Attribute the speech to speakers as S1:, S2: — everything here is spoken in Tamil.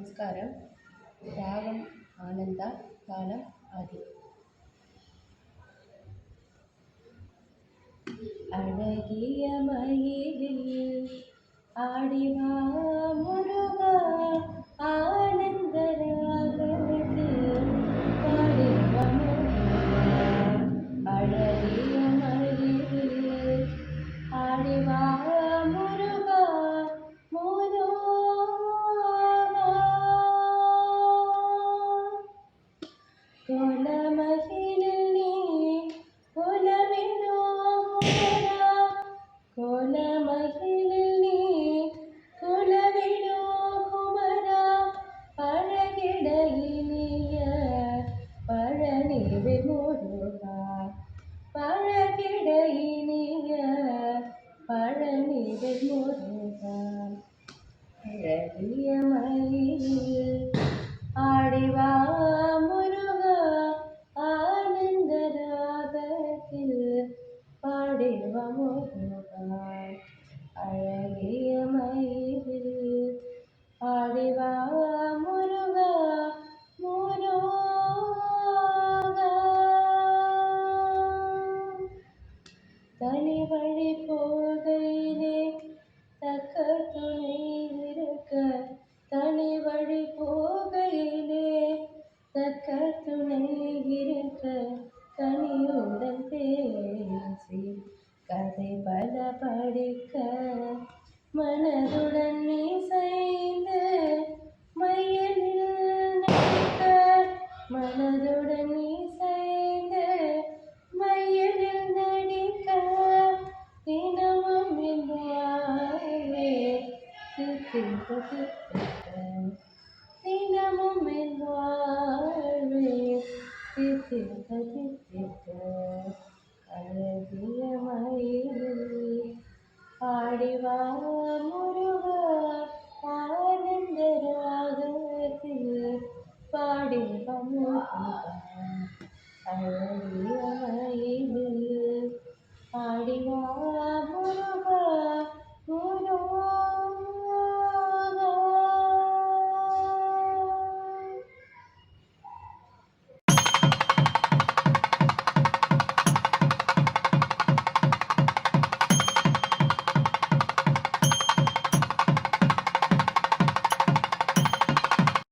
S1: நமஸ்காரம். ராகம் ஆனந்தா, தாளம் ஆதி. அழகிய மயிலில் ஆடிவா முருகா, ஆனந்த ராகத்தில் பாடிவா முருகா. அழகிய மயிலில் ஆடிவா முருகா, கோலமகிழில் நீ குலவினோ குமரா, கோலமகிழில் நீ குலவினோ குமரா, பழகிட இனிய பழனிவேல் முருகா, பழகிட இனிய பழனிவேல் முருகா. அழகிய மயிலில் ஆடிவா முருகா, ஆனந்த ராகத்தில் பாடிவா முருகா. அழகிய மயிலில் ஆடிவா முருகா, முருகா. தனி வழி போகையிலே தக்க துணை இருக்க, தனி வழி போகையிலே தக்க துணை இருக்க, கனியுடன் பேசி கதை பல படிக்க, மனதுடன் இசைந்து மையலில் நடிக்க, மனதுடன் இசைந்து மையலில் நடிக்க, தினமும் என் வாழ்வே தித்திக்க தித்திக்க, தினமும் என் வாழ்வே தித்திக்க தித்திக்க.